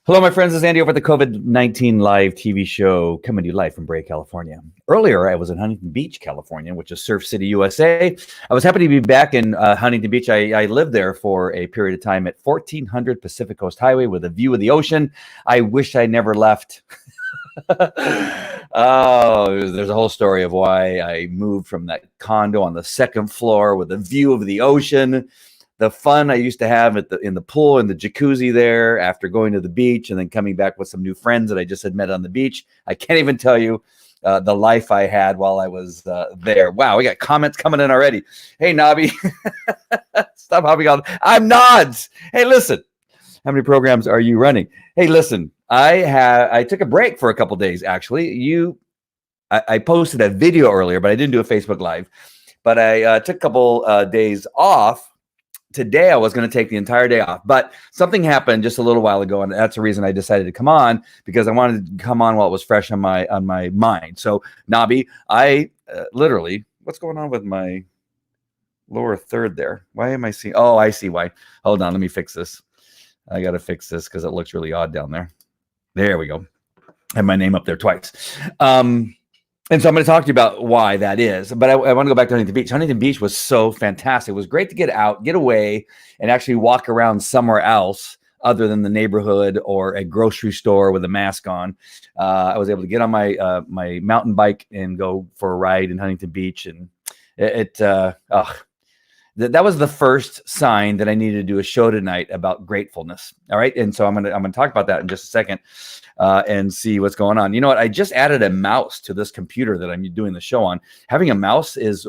Hello, my friends. This is Andy over at the COVID-19 live TV show coming to you live from Brea, California. Earlier, I was in Huntington Beach, California, which is Surf City, USA. I was happy to be back in Huntington Beach. I lived there for a period of time at 1400 Pacific Coast Highway with a view of the ocean. I wish I never left. There's a whole story of why I moved from that condo on the second floor with a view of the ocean. The fun I used to have in the pool and the jacuzzi there after going to the beach and then coming back with some new friends that I just had met on the beach. I can't even tell you the life I had while I was there. Wow, we got comments coming in already. Hey, Nobby, stop hopping on. I'm Nods. Hey, listen, how many programs are you running? Hey, listen, I took a break for a couple days, actually. I posted a video earlier, but I didn't do a Facebook Live. But I took a couple days off. Today, I was going to take the entire day off, but something happened just a little while ago, and that's the reason I decided to come on, because I wanted to come on while it was fresh on my mind. So, Nobby, I literally, what's going on with my lower third there? Why am I seeing? Oh, I see why. Hold on, let me fix this. I got to fix this because it looks really odd down there. There we go. I have my name up there twice. And so I'm going to talk to you about why that is. But I want to go back to Huntington Beach. Huntington Beach was so fantastic. It was great to get out, get away, and actually walk around somewhere else other than the neighborhood or a grocery store with a mask on. I was able to get on my my mountain bike and go for a ride in Huntington Beach. And that was the first sign that I needed to do a show tonight about gratefulness. All right. And so I'm gonna talk about that in just a second and see what's going on. You know what? I just added a mouse to this computer that I'm doing the show on. Having a mouse is,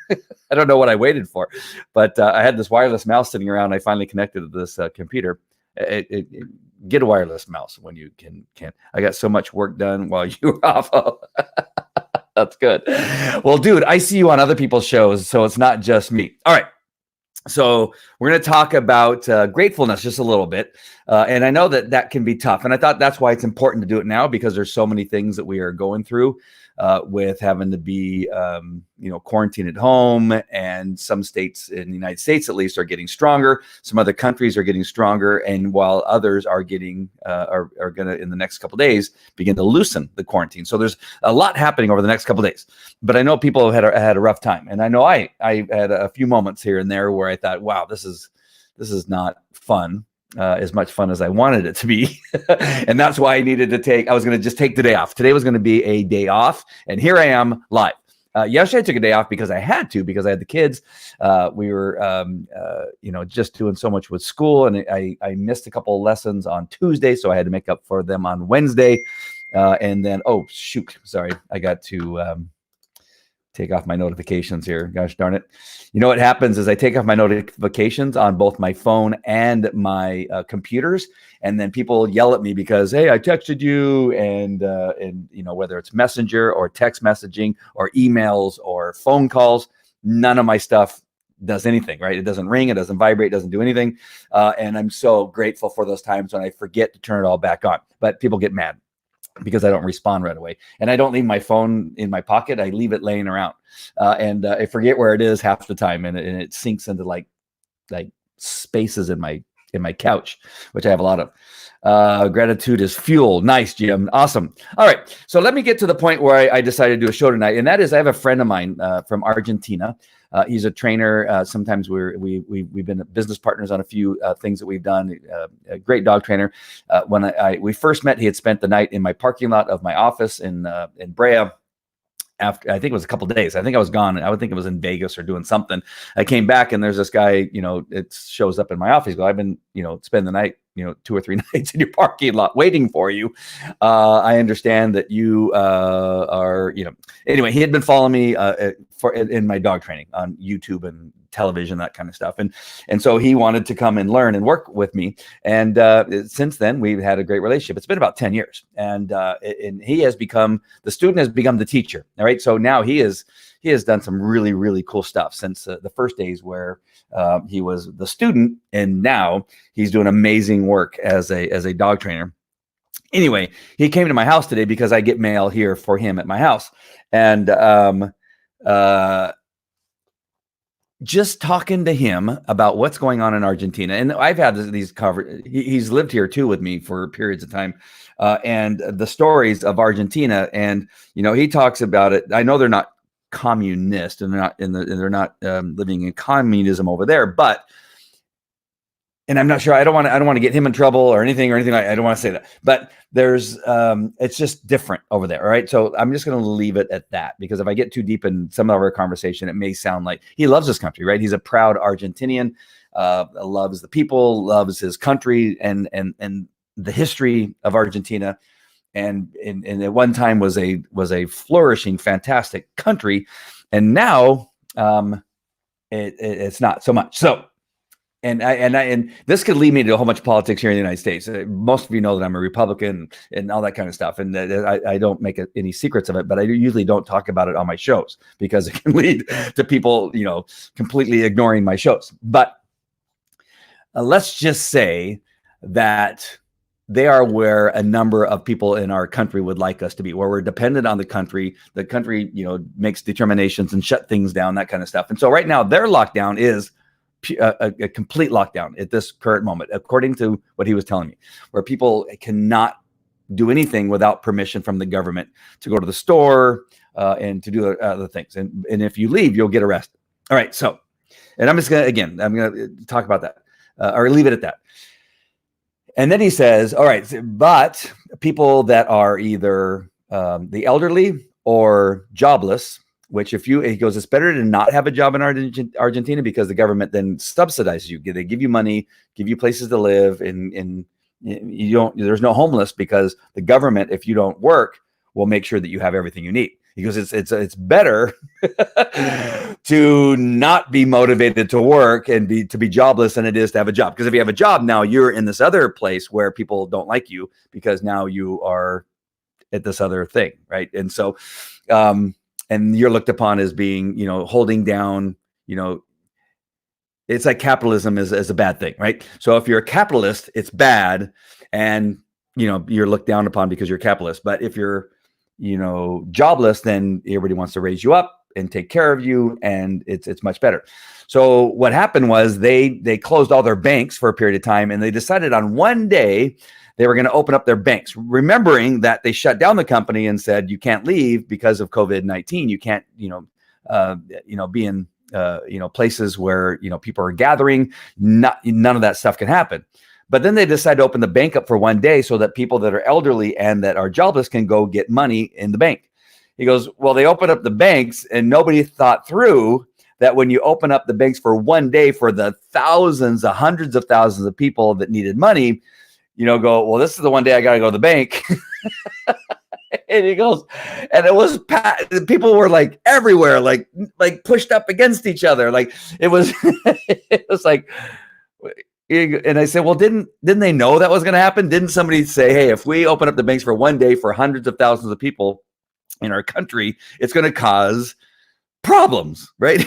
I don't know what I waited for, but I had this wireless mouse sitting around. I finally connected to this computer. Get a wireless mouse when you can. I got so much work done while you were off. That's good. Well, dude, I see you on other people's shows, so it's not just me. All right. So we're going to talk about gratefulness just a little bit. And I know that can be tough. And I thought that's why it's important to do it now, because there's so many things that we are going through with having to be, quarantined at home. And some states in the United States, at least, are getting stronger. Some other countries are getting stronger. And while others are getting, are going to, in the next couple of days, begin to loosen the quarantine. So there's a lot happening over the next couple of days. But I know people have had a rough time. And I know I had a few moments here and there where I thought, wow, this is not fun. As much fun as I wanted it to be. And that's why I was going to just take the day off. Today was going to be a day off. And here I am live. Yesterday I took a day off because I had the kids. We were, just doing so much with school, and I missed a couple of lessons on Tuesday. So I had to make up for them on Wednesday. And then, oh, shoot. Sorry. I got to, take off my notifications here. Gosh darn it. You know what happens is I take off my notifications on both my phone and my computers. And then people yell at me because, hey, I texted you. And whether it's messenger or text messaging or emails or phone calls, none of my stuff does anything, right? It doesn't ring. It doesn't vibrate. It doesn't do anything. And I'm so grateful for those times when I forget to turn it all back on. But people get mad because I don't respond right away. And I don't leave my phone in my pocket. I leave it laying around. And I forget where it is half the time. And it sinks into like spaces in my couch, which I have a lot of. Gratitude is fuel. Nice, Jim. Awesome. All right. So let me get to the point where I decided to do a show tonight. And that is, I have a friend of mine from Argentina. He's a trainer. Sometimes we've been business partners on a few things that we've done. A great dog trainer. When we first met, he had spent the night in my parking lot of my office in Brea. After, I think it was a couple of days. I think I was gone. I would think it was in Vegas or doing something. I came back and there's this guy, it shows up in my office. I've been, spend the night, 2 or 3 nights in your parking lot waiting for you. I understand that you are, anyway, he had been following me in my dog training on YouTube and television, that kind of stuff. And so he wanted to come and learn and work with me. And since then, we've had a great relationship. It's been about 10 years. And the student has become the teacher. All right. So now he has done some really, really cool stuff since the first days where he was the student. And now he's doing amazing work as a dog trainer. Anyway, he came to my house today because I get mail here for him at my house. And just talking to him about what's going on in Argentina, and I've had these he's lived here too with me for periods of time, and the stories of Argentina, and he talks about it. I know they're not communist, and they're not living in communism over there, but. And I'm not sure. I don't want to get him in trouble or anything. I don't want to say that. But there's, it's just different over there. All right. So I'm just going to leave it at that, because if I get too deep in some of our conversation, it may sound like he loves his country, right? He's a proud Argentinian, loves the people, loves his country, and the history of Argentina, and at one time was a flourishing, fantastic country, and now it's not so much. So. And this could lead me to a whole bunch of politics here in the United States. Most of you know that I'm a Republican and all that kind of stuff. And I don't make any secrets of it, but I usually don't talk about it on my shows because it can lead to people, completely ignoring my shows. But let's just say that they are where a number of people in our country would like us to be, where we're dependent on the country. The country, makes determinations and shut things down, that kind of stuff. And so right now their lockdown is a complete lockdown at this current moment, according to what he was telling me, where people cannot do anything without permission from the government to go to the store and to do other things. And if you leave, you'll get arrested. All right. So, and I'm going to talk about that or leave it at that. And then he says, all right, but people that are either the elderly or jobless, which he goes, it's better to not have a job in Argentina because the government then subsidizes you. They give you money, give you places to live, and there's no homeless because the government, if you don't work, will make sure that you have everything you need. He goes, it's better to not be motivated to work and to be jobless than it is to have a job. Because if you have a job now, you're in this other place where people don't like you because now you are at this other thing, right? And so, and you're looked upon as being, holding down, it's like capitalism is a bad thing, right? So if you're a capitalist, it's bad, and you're looked down upon because you're a capitalist. But if you're jobless, then everybody wants to raise you up and take care of you, and it's much better. So what happened was they closed all their banks for a period of time, and they decided on one day they were going to open up their banks, remembering that they shut down the company and said, you can't leave because of COVID-19. You can't, be in, places where, people are gathering. None of that stuff can happen. But then they decided to open the bank up for one day so that people that are elderly and that are jobless can go get money in the bank. He goes, well, they opened up the banks and nobody thought through that when you open up the banks for one day for the thousands, the hundreds of thousands of people that needed money, go, well, this is the one day I got to go to the bank. And he goes, and it was people were like everywhere, like pushed up against each other. Like it was, it was like, and I said, well, didn't they know that was going to happen? Didn't somebody say, hey, if we open up the banks for one day for hundreds of thousands of people in our country, it's going to cause problems, right?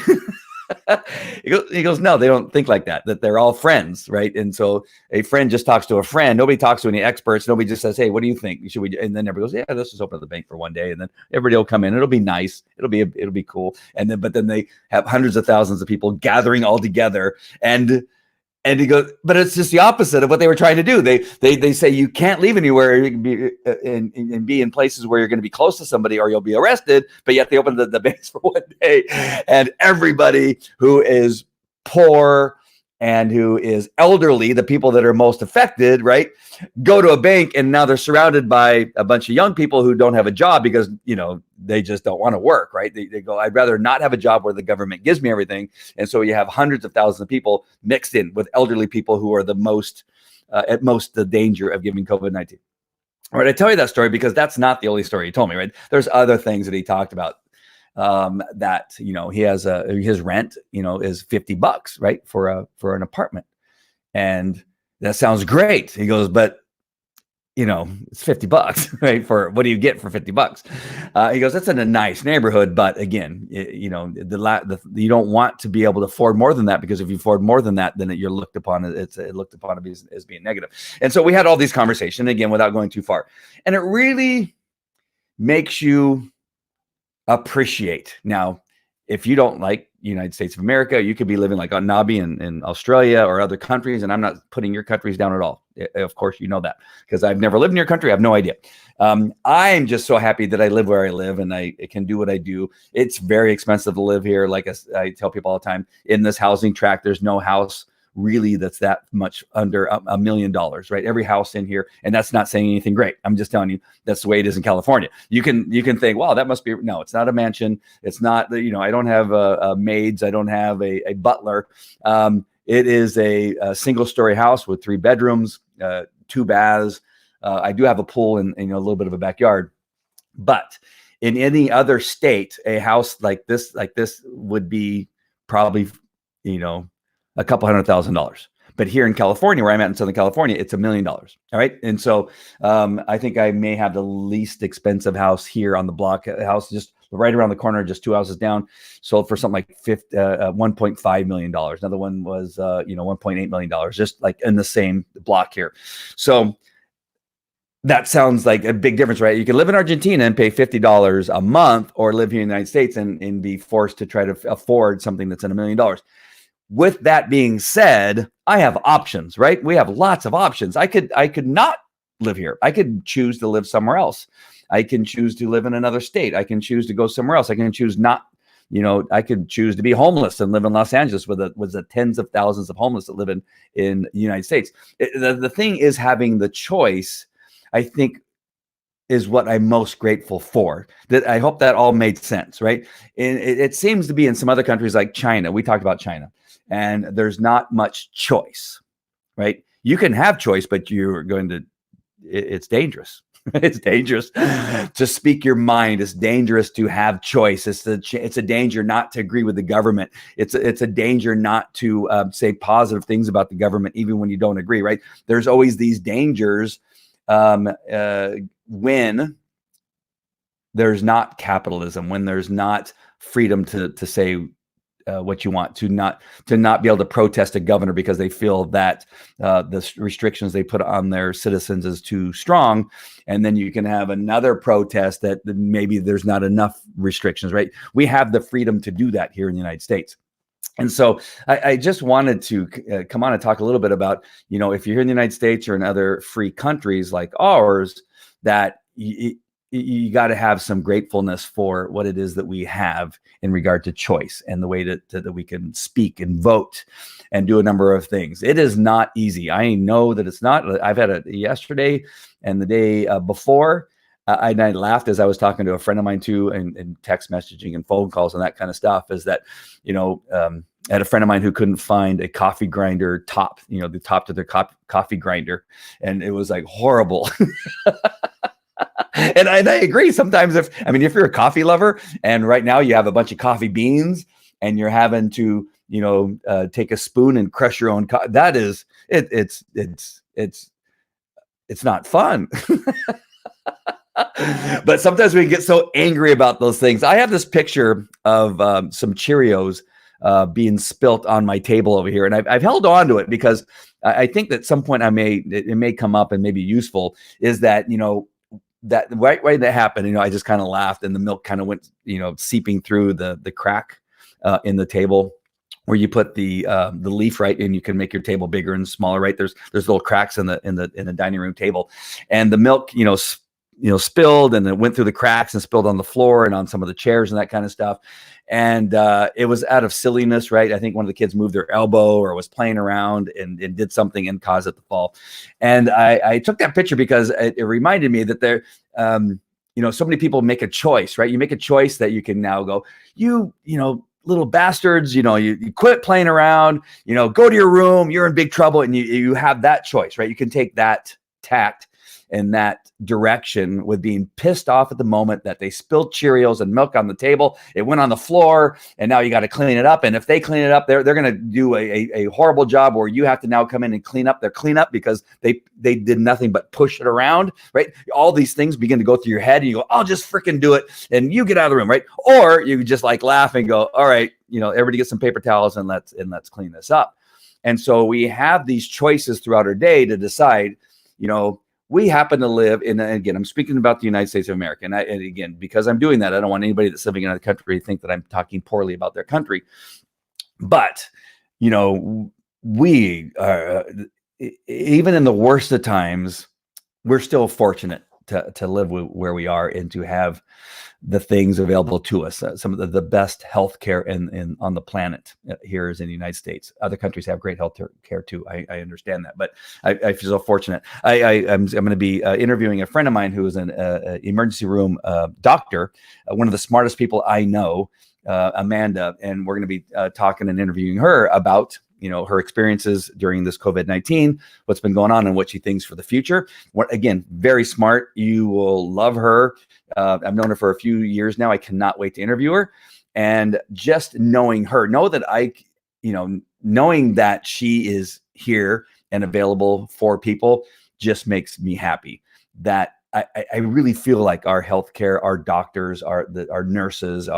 He goes, no, they don't think like that they're all friends, right? And so a friend just talks to a friend. Nobody talks to any experts. Nobody just says, hey, what do you think? Should we? And then everybody goes, yeah, let's just open up the bank for one day. And then everybody will come in. It'll be nice. It'll be cool. But then they have hundreds of thousands of people gathering all together. And he goes, but it's just the opposite of what they were trying to do. They say you can't leave anywhere and be in places where you're going to be close to somebody or you'll be arrested. But yet they opened the banks for one day, and everybody who is poor and who is elderly, the people that are most affected, right, go to a bank, and now they're surrounded by a bunch of young people who don't have a job because, they just don't want to work, right? They go, I'd rather not have a job where the government gives me everything. And so you have hundreds of thousands of people mixed in with elderly people who are the most, at most, the danger of giving COVID-19. All right, I tell you that story because that's not the only story he told me, right? There's other things that he talked about. That he has his rent is $50, right, for an apartment, and that sounds great. He goes, but it's $50, right? For what do you get for $50? He goes, that's in a nice neighborhood, but again, you don't want to be able to afford more than that, because if you afford more than that, then you're looked upon as being negative. And so we had all these conversations, again, without going too far, and it really makes you appreciate. Now, if you don't like United States of America. You could be living like on Nabi in Australia or other countries, and I'm not putting your countries down at all. Of course, you know that, because I've never lived in your country. I have no idea. I'm just so happy that I live where I live and I can do what I do. It's very expensive to live here. Like I tell people all the time, in this housing tract, there's no house really that's that much under $1 million, right? Every house in here, and that's not saying anything great. I'm just telling you that's the way it is in California. You can think, wow, that must be, no, it's not a mansion. It's not, I don't have maids. I don't have a butler. It is a single story house with 3 bedrooms, 2 baths. I do have a pool and a little bit of a backyard, but in any other state, a house like this would be probably, a couple $100,000. But here in California, where I'm at in Southern California, it's $1 million. All right. And so I think I may have the least expensive house here on the block. A house just right around the corner, just 2 houses down, sold for something like $1.5 million. Another one was, $1.8 million, just like in the same block here. So that sounds like a big difference, right? You can live in Argentina and pay $50 a month, or live here in the United States and be forced to try to afford something that's in $1 million. With that being said, I have options, right? We have lots of options. I could not live here. I could choose to live somewhere else. I can choose to live in another state. I can choose to go somewhere else. I can choose not, I could choose to be homeless and live in Los Angeles with the tens of thousands of homeless that live in the United States. The thing is, having the choice, I think, is what I'm most grateful for. That I hope that all made sense, right? And it seems to be in some other countries like China. We talked about China. And there's not much choice, right? You can have choice, but it's dangerous. It's dangerous to speak your mind. It's dangerous to have choice. It's a danger not to agree with the government. It's a danger not to say positive things about the government, even when you don't agree, right? There's always these dangers when there's not capitalism, when there's not freedom to say what you want, to not be able to protest a governor because they feel that the restrictions they put on their citizens is too strong. And then you can have another protest that maybe there's not enough restrictions, right? We have the freedom to do that here in the United States. And so I just wanted to come on and talk a little bit about, if you're here in the United States or in other free countries like ours, that you got to have some gratefulness for what it is that we have in regard to choice and the way that we can speak and vote and do a number of things. It is not easy. I know that it's not. I've had it yesterday and the day before. I laughed as I was talking to a friend of mine too, and text messaging and phone calls and that kind of stuff, is that, I had a friend of mine who couldn't find a coffee grinder top, the top to their coffee grinder. And it was like horrible. And I agree. Sometimes if you're a coffee lover and right now you have a bunch of coffee beans and you're having to, take a spoon and crush your own coffee, that is, it's not fun. But sometimes we can get so angry about those things. I have this picture of some Cheerios being spilt on my table over here. And I've held on to it because I think that at some point it may come up and may be useful, is that, that right way that happened, I just kind of laughed and the milk kind of went, seeping through the crack in the table where you put the leaf, right, and you can make your table bigger and smaller, right? There's little cracks in the dining room table, and the milk, spilled, and it went through the cracks and spilled on the floor and on some of the chairs and that kind of stuff. And it was out of silliness, right? I think one of the kids moved their elbow or was playing around and did something and caused it to fall. And I took that picture because it reminded me that there, so many people make a choice, right? You make a choice that you can now go, little bastards, you quit playing around, go to your room, you're in big trouble. And you have that choice, right? You can take that tact in that direction with being pissed off at the moment that they spilled Cheerios and milk on the table. It went on the floor, and now you got to clean it up. And if they clean it up, they're going to do a horrible job where you have to now come in and clean up their cleanup because they did nothing but push it around, right? All these things begin to go through your head, and you go, I'll just freaking do it. And you get out of the room, right? Or you just like laugh and go, all right, everybody get some paper towels and let's clean this up. And so we have these choices throughout our day to decide, we happen to live in, and again, I'm speaking about the United States of America. And again, because I'm doing that, I don't want anybody that's living in another country to think that I'm talking poorly about their country. But, we are, even in the worst of times, we're still fortunate to live where we are and to have the things available to us. Some of the best healthcare in on the planet here is in the United States. Other countries have great health care too. I understand that, but I feel so fortunate. I'm going to be interviewing a friend of mine who is an emergency room doctor, one of the smartest people I know, Amanda, and we're going to be talking and interviewing her about her experiences during this COVID-19, what's been going on and what she thinks for the future. Again, very smart. You will love her. I've known her for a few years now. I cannot wait to interview her. And just knowing her, knowing that she is here and available for people just makes me happy. That I really feel like our healthcare, our doctors, our nurses,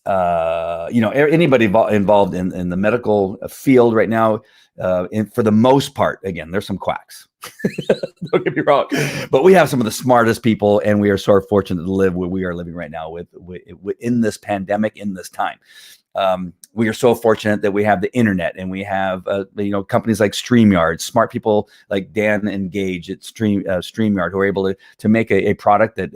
anybody involved in the medical field right now, for the most part, again, there's some quacks. Don't get me wrong, but we have some of the smartest people, and we are so fortunate to live where we are living right now in this pandemic, in this time. We are so fortunate that we have the internet, and we have companies like StreamYard, smart people like Dan and Gage at StreamYard, who are able to make a product that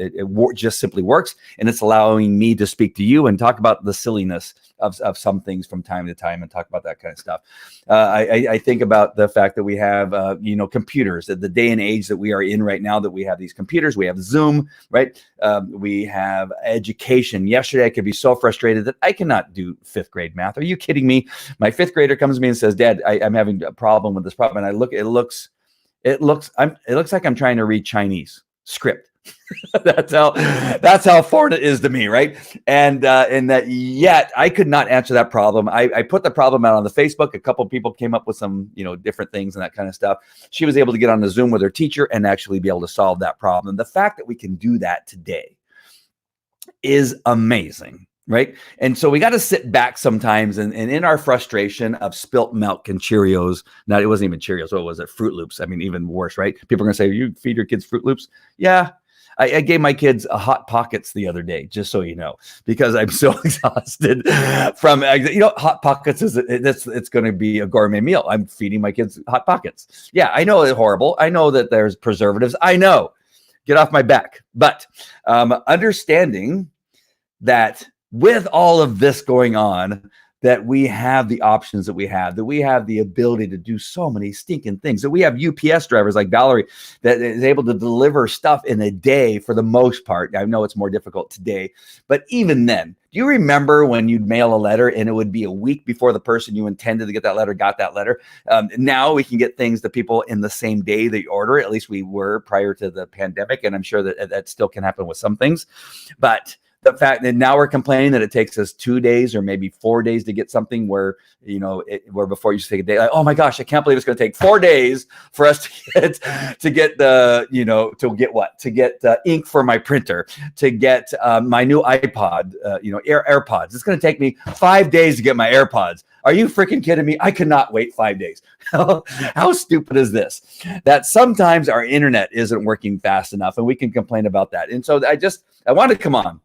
just simply works, and it's allowing me to speak to you and talk about the silliness of some things from time to time and talk about that kind of stuff. I think about the fact that we have computers, the day and age that we are in right now, that we have these computers, we have Zoom, right? We have education. Yesterday I could be so frustrated that I cannot do 5th grade math. Are you kidding me? My 5th grader comes to me and says, "Dad, I'm having a problem with this problem." And I look, it looks like I'm trying to read Chinese script. That's how foreign it is to me, right? And that yet I could not answer that problem. I put the problem out on the Facebook. A couple of people came up with some different things and that kind of stuff. She was able to get on the Zoom with her teacher and actually be able to solve that problem. The fact that we can do that today is amazing, right? And so we got to sit back sometimes, and in our frustration of spilt milk and Cheerios. Now, it wasn't even Cheerios. What was it? Fruit Loops. I mean, even worse, right? People are going to say, "You feed your kids Fruit Loops?" Yeah. I gave my kids Hot Pockets the other day, just so you know, because I'm so exhausted from, Hot Pockets it's going to be a gourmet meal. I'm feeding my kids Hot Pockets. Yeah, I know it's horrible. I know that there's preservatives. I know. Get off my back. But understanding that with all of this going on, that we have the options that we have the ability to do so many stinking things, that we have UPS drivers like Valerie that is able to deliver stuff in a day for the most part. I know it's more difficult today, but even then, do you remember when you'd mail a letter and it would be a week before the person you intended to get that letter got that letter? Now we can get things to people in the same day they order. At least we were prior to the pandemic, and I'm sure that still can happen with some things. But the fact that now we're complaining that it takes us 2 days or maybe 4 days to get something where before you take a day, like, oh my gosh, I can't believe it's going to take 4 days for us to get ink for my printer, to get my new iPod, AirPods. It's going to take me 5 days to get my AirPods. Are you freaking kidding me? I cannot wait 5 days. How stupid is this? That sometimes our internet isn't working fast enough, and we can complain about that. And so I want to come on.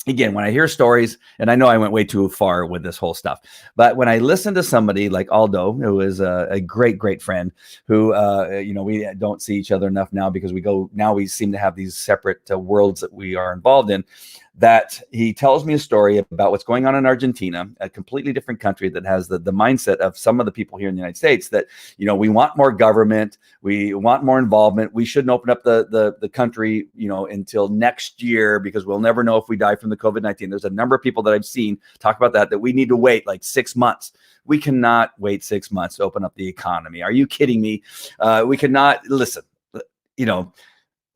Again, when I hear stories, and I know I went way too far with this whole stuff, but when I listen to somebody like Aldo, who is a great, great friend, who, we don't see each other enough now because we seem to have these separate worlds that we are involved in, that he tells me a story about what's going on in Argentina, a completely different country that has the mindset of some of the people here in the United States that, we want more government, we want more involvement. We shouldn't open up the country, until next year, because we'll never know if we die from the COVID-19. There's a number of people that I've seen talk about that we need to wait like 6 months. We cannot wait 6 months to open up the economy. Are you kidding me? We cannot listen,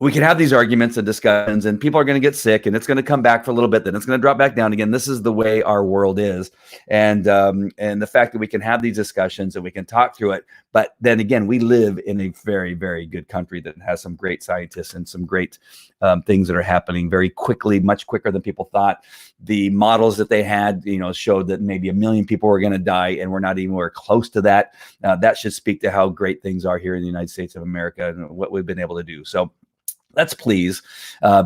we can have these arguments and discussions, and people are going to get sick, and it's going to come back for a little bit, then it's going to drop back down again. This is the way our world is, and the fact that we can have these discussions and we can talk through it. But then again, we live in a very, very good country that has some great scientists and some great things that are happening very quickly, much quicker than people thought. The models that they had, showed that maybe 1 million people were going to die, and we're not anywhere close to that. That should speak to how great things are here in the United States of America and what we've been able to do. So let's please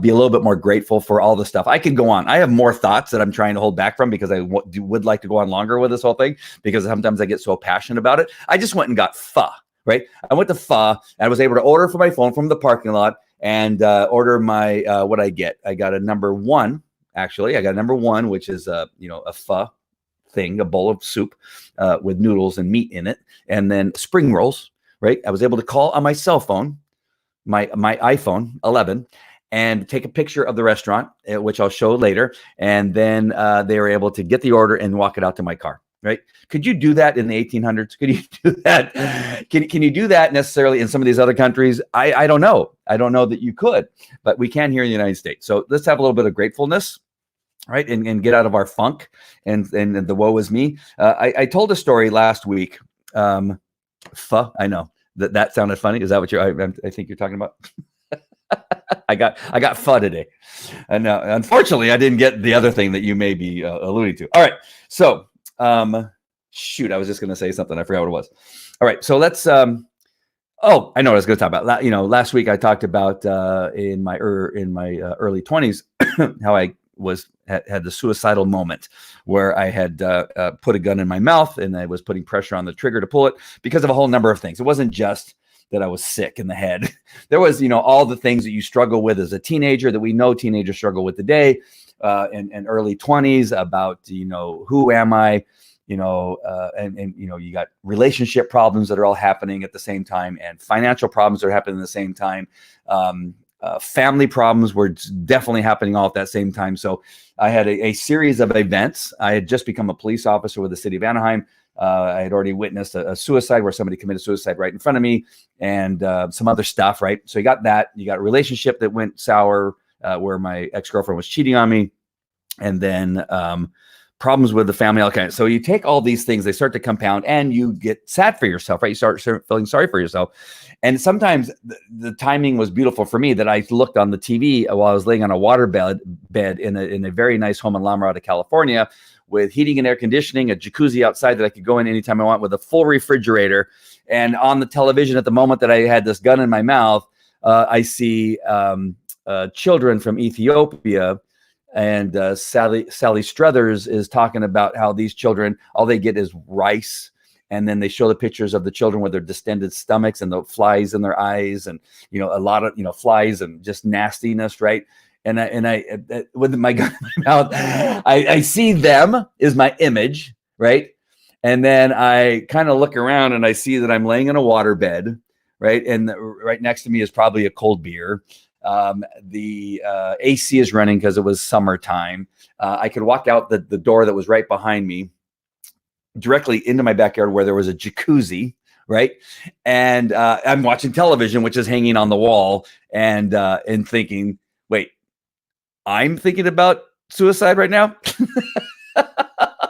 be a little bit more grateful for all the stuff. I can go on. I have more thoughts that I'm trying to hold back from because I would like to go on longer with this whole thing, because sometimes I get so passionate about it. I just went and got pho, right? I went to pho and I was able to order from my phone from the parking lot and order my, what I get. I got a number one, actually. I got a number one, which is, a pho thing, a bowl of soup with noodles and meat in it. And then spring rolls, right? I was able to call on my cell phone, my iPhone 11, and take a picture of the restaurant, which I'll show later. And then they were able to get the order and walk it out to my car, right? Could you do that in the 1800s? Could you do that? Can you do that necessarily in some of these other countries? I don't know. I don't know that you could, but we can here in the United States. So let's have a little bit of gratefulness, right? And get out of our funk and the woe is me. I told a story last week. Pho, I know. That sounded funny. Is that what I think you're talking about? I got pho today. And unfortunately, I didn't get the other thing that you may be alluding to. All right. So, shoot, I was just going to say something. I forgot what it was. All right. So let's, I know what I was going to talk about. Last week I talked about in my early 20s, how I had the suicidal moment where I had put a gun in my mouth and I was putting pressure on the trigger to pull it because of a whole number of things. It wasn't just that I was sick in the head. There was, all the things that you struggle with as a teenager that we know teenagers struggle with today, and early 20s about, who am I? And you got relationship problems that are all happening at the same time, and financial problems that are happening at the same time. Family problems were definitely happening all at that same time. So I had a series of events. I had just become a police officer with the city of Anaheim. I had already witnessed a suicide where somebody committed suicide right in front of me, and some other stuff, right? So you got that. You got a relationship that went sour where my ex-girlfriend was cheating on me, and then problems with the family, all kinds. So you take all these things, they start to compound, and you get sad for yourself, right? You start feeling sorry for yourself. And sometimes the timing was beautiful for me that I looked on the TV while I was laying on a water bed in a very nice home in La Mirada, California, with heating and air conditioning, a jacuzzi outside that I could go in anytime I want, with a full refrigerator. And on the television at the moment that I had this gun in my mouth, I see children from Ethiopia. And Sally Struthers is talking about how these children, all they get is rice. And then they show the pictures of the children with their distended stomachs and the flies in their eyes, and, a lot of, flies and just nastiness. Right. And I with my gun in my mouth, I see them is my image. Right. And then I kind of look around and I see that I'm laying in a water bed. Right. And right next to me is probably a cold beer. The AC is running because it was summertime. I could walk out the door that was right behind me directly into my backyard where there was a jacuzzi, right? And I'm watching television, which is hanging on the wall, and thinking, wait, I'm thinking about suicide right now?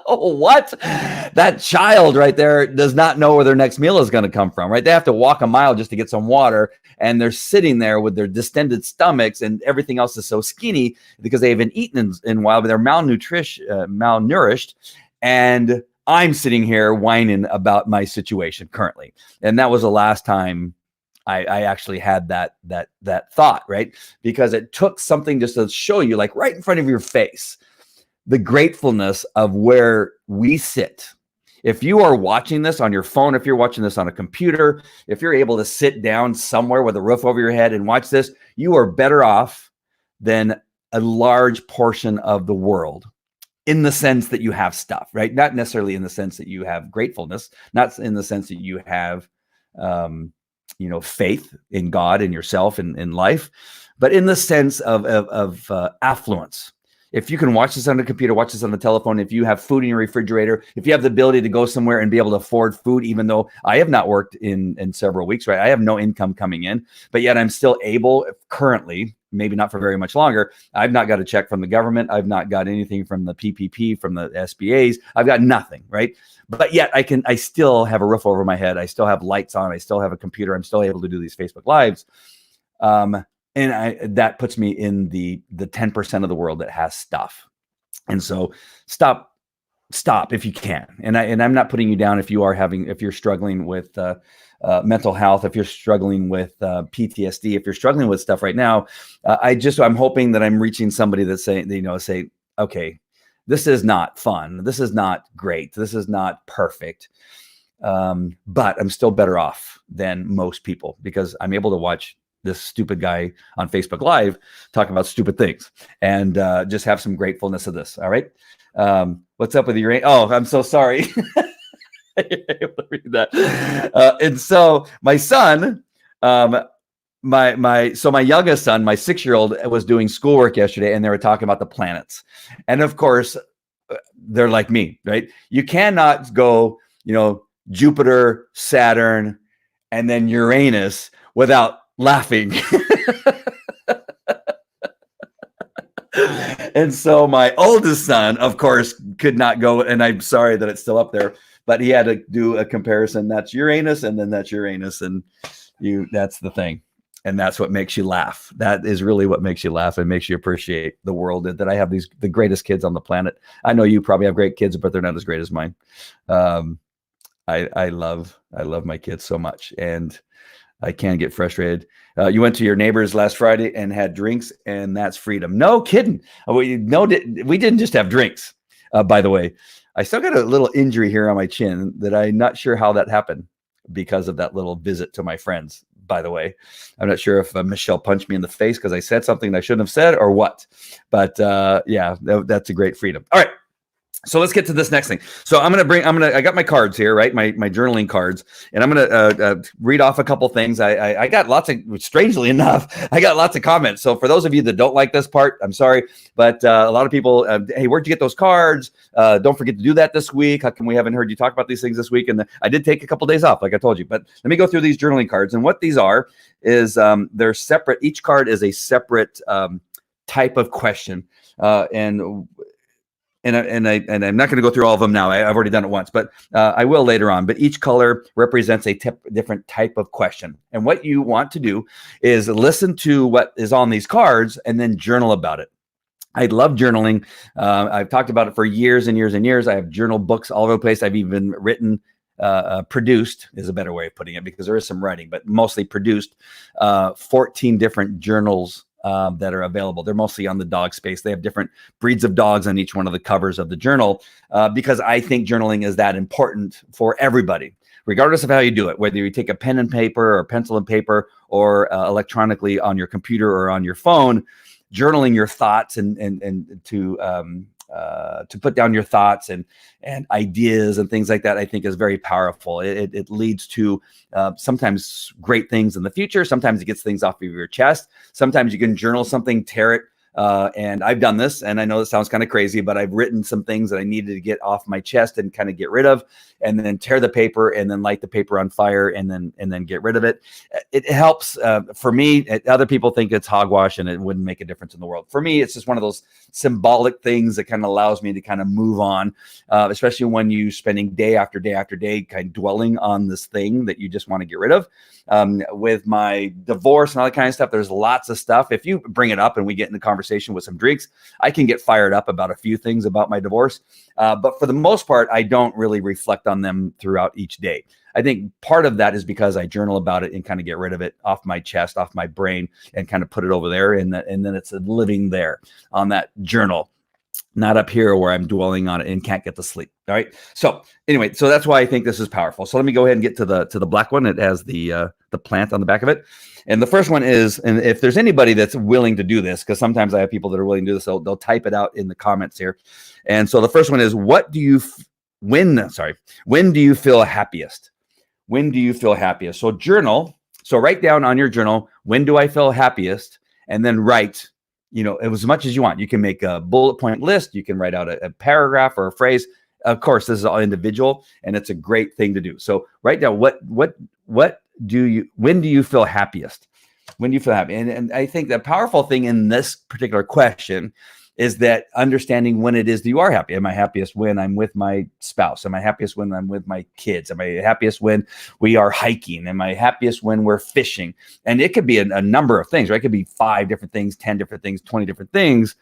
Oh, what? That child right there does not know where their next meal is going to come from, right? They have to walk a mile just to get some water, and they're sitting there with their distended stomachs, and everything else is so skinny because they haven't eaten in a while, but they're malnourished. And I'm sitting here whining about my situation currently. And that was the last time I actually had that thought, right? Because it took something just to show you, like right in front of your face, the gratefulness of where we sit. If you are watching this on your phone, if you're watching this on a computer, if you're able to sit down somewhere with a roof over your head and watch this, you are better off than a large portion of the world, in the sense that you have stuff, right? Not necessarily in the sense that you have gratefulness, not in the sense that you have, faith in God and yourself and in life, but in the sense of affluence. If you can watch this on the computer, watch this on the telephone, if you have food in your refrigerator, if you have the ability to go somewhere and be able to afford food, even though I have not worked in several weeks, right? I have no income coming in, but yet I'm still able currently, maybe not for very much longer. I've not got a check from the government. I've not got anything from the PPP, from the SBAs. I've got nothing, right? But yet I still have a roof over my head. I still have lights on. I still have a computer. I'm still able to do these Facebook Lives. And that puts me in the 10% of the world that has stuff. And so stop if you can. And I'm not putting you down if you're struggling with mental health, if you're struggling with PTSD, if you're struggling with stuff right now. I'm hoping that I'm reaching somebody that's say, okay, this is not fun. This is not great. This is not perfect. But I'm still better off than most people because I'm able to watch this stupid guy on Facebook Live talking about stupid things and just have some gratefulness of this. All right. What's up with your? Oh, I'm so sorry. Read that. And so my son, my youngest son, my 6-year-old, was doing schoolwork yesterday, and they were talking about the planets. And of course, they're like me, right? You cannot go, Jupiter, Saturn, and then Uranus without laughing. And so my oldest son, of course, could not go, and I'm sorry that it's still up there, but he had to do a comparison. That's Uranus, and then that's Uranus, and that's the thing. And that's what makes you laugh. That is really what makes you laugh and makes you appreciate the world, that I have the greatest kids on the planet. I know you probably have great kids, but they're not as great as mine. I love my kids so much, and I can get frustrated. You went to your neighbor's last Friday and had drinks, and that's freedom. No kidding. We didn't just have drinks. By the way, I still got a little injury here on my chin that I'm not sure how that happened because of that little visit to my friends. By the way, I'm not sure if Michelle punched me in the face because I said something I shouldn't have said or what. But that's a great freedom. All right. So let's get to this next thing. So I got my cards here, right? My journaling cards, and I'm going to read off a couple things. I got strangely enough, I got lots of comments. So for those of you that don't like this part, I'm sorry, but a lot of people, hey, where'd you get those cards? Don't forget to do that this week. How come we haven't heard you talk about these things this week? And I did take a couple days off, like I told you, but let me go through these journaling cards. And what these are is they're separate. Each card is a separate type of question. And I'm not going to go through all of them now. I've already done it once, but I will later on. But each color represents a different type of question. And what you want to do is listen to what is on these cards and then journal about it. I love journaling. I've talked about it for years and years and years. I have journal books all over the place. I've even written, produced is a better way of putting it because there is some writing, but mostly produced 14 different journals that are available. They're mostly on the dog space. They have different breeds of dogs on each one of the covers of the journal because I think journaling is that important for everybody, regardless of how you do it, whether you take a pen and paper or pencil and paper or electronically on your computer or on your phone. Journaling your thoughts and to put down your thoughts and ideas and things like that, I think is very powerful. It leads to sometimes great things in the future. Sometimes it gets things off of your chest. Sometimes you can journal something, tear it. And I've done this, and I know this sounds kind of crazy, but I've written some things that I needed to get off my chest and kind of get rid of, and then tear the paper and then light the paper on fire and then get rid of it. It helps for me. Other people think it's hogwash and it wouldn't make a difference in the world. For me, it's just one of those symbolic things that kind of allows me to kind of move on, especially when you spending day after day after day kind of dwelling on this thing that you just want to get rid of. With my divorce and all that kind of stuff, there's lots of stuff. If you bring it up and we get in a conversation with some drinks, I can get fired up about a few things about my divorce. But for the most part, I don't really reflect on them throughout each day. I think part of that is because I journal about it and kind of get rid of it off my chest, off my brain, and kind of put it over there. And then it's living there on that journal, not up here where I'm dwelling on it and can't get to sleep. All right. So anyway, so that's why I think this is powerful. So let me go ahead and get to the black one. It has the plant on the back of it. And the first one is, and if there's anybody that's willing to do this, because sometimes I have people that are willing to do this, they'll type it out in the comments here. And so the first one is, when do you feel happiest? When do you feel happiest? So journal. So write down on your journal, when do I feel happiest? And then write as much as you want. You can make a bullet point list. You can write out a paragraph or a phrase. Of course, this is all individual, and it's a great thing to do. So write down when do you feel happiest? When do you feel happy? And I think the powerful thing in this particular question is that understanding when it is that you are happy. Am I happiest when I'm with my spouse? Am I happiest when I'm with my kids? Am I happiest when we are hiking? Am I happiest when we're fishing? And it could be a number of things, right? It could be 5 different things, 10 different things, 20 different things.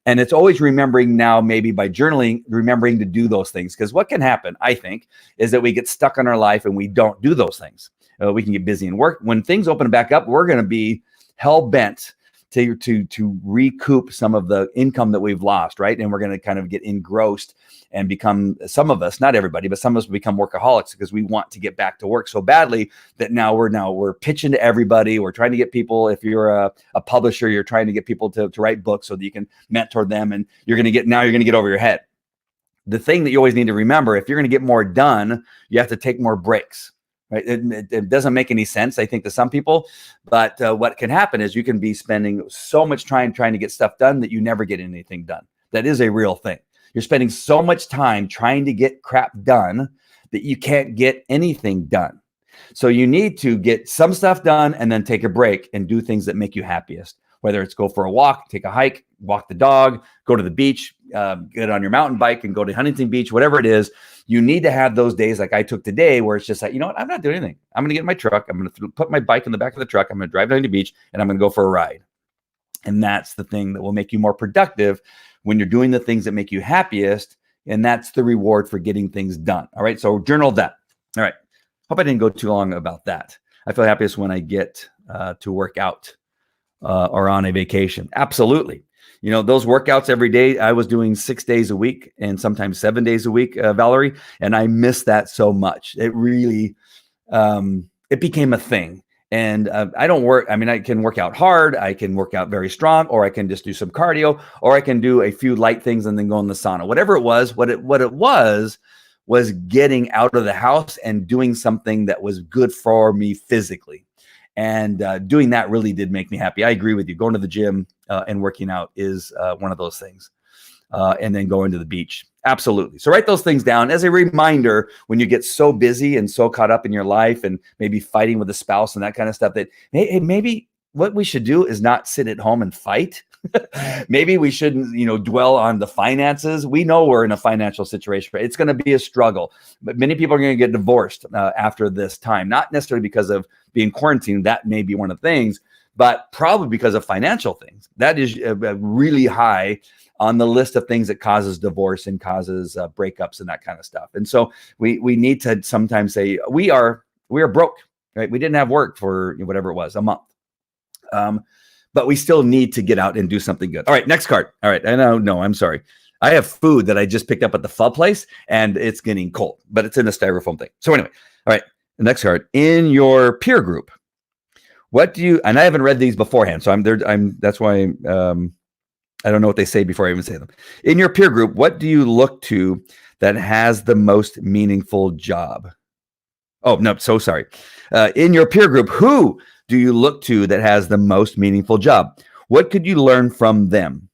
And it's always remembering now, maybe by journaling, remembering to do those things. Because what can happen, I think, is that we get stuck in our life and we don't do those things. We can get busy in work. When things open back up, we're going to be hell bent to recoup some of the income that we've lost, right? And we're going to kind of get engrossed and become, some of us, not everybody, but some of us become workaholics because we want to get back to work so badly that now we're pitching to everybody. We're trying to get people, if you're a publisher, you're trying to get people to write books so that you can mentor them, and you're going to get over your head. The thing that you always need to remember, if you're going to get more done, you have to take more breaks. Right? It doesn't make any sense, I think, to some people. But what can happen is you can be spending so much time trying to get stuff done that you never get anything done. That is a real thing. You're spending so much time trying to get crap done that you can't get anything done. So you need to get some stuff done and then take a break and do things that make you happiest. Whether it's go for a walk, take a hike, walk the dog, go to the beach, get on your mountain bike and go to Huntington Beach, whatever it is. You need to have those days like I took today where it's just like, you know what, I'm not doing anything. I'm going to get in my truck. I'm going to put my bike in the back of the truck. I'm going to drive down to the beach and I'm going to go for a ride. And that's the thing that will make you more productive when you're doing the things that make you happiest. And that's the reward for getting things done. All right. So journal that. All right. Hope I didn't go too long about that. I feel happiest when I get to work out or on a vacation. Absolutely. Those workouts every day, I was doing 6 days a week and sometimes 7 days a week, Valerie, and I miss that so much. It really, it became a thing. And I don't work. I mean, I can work out hard. I can work out very strong, or I can just do some cardio, or I can do a few light things and then go in the sauna. Whatever it was, what it was getting out of the house and doing something that was good for me physically. And doing that really did make me happy. I agree with you. Going to the gym and working out is one of those things. And then going to the beach. Absolutely. So write those things down as a reminder when you get so busy and so caught up in your life and maybe fighting with a spouse and that kind of stuff that, hey, maybe what we should do is not sit at home and fight. Maybe we shouldn't, dwell on the finances. We know we're in a financial situation. It's going to be a struggle, but many people are going to get divorced after this time, not necessarily because of being quarantined. That may be one of the things, but probably because of financial things. That is really high on the list of things that causes divorce and causes breakups and that kind of stuff. And so we need to sometimes say we are broke, right? We didn't have work for whatever it was, a month. But we still need to get out and do something good. All right, next card. All right, I'm sorry. I have food that I just picked up at the pho place, and it's getting cold, but it's in a styrofoam thing. So anyway, all right, the next card. In your peer group, what do you, and I haven't read these beforehand, so that's why I don't know what they say before I even say them. In your peer group, what do you look to that has the most meaningful job? Oh, no, so sorry. In your peer group, who do you look to that has the most meaningful job? What could you learn from them?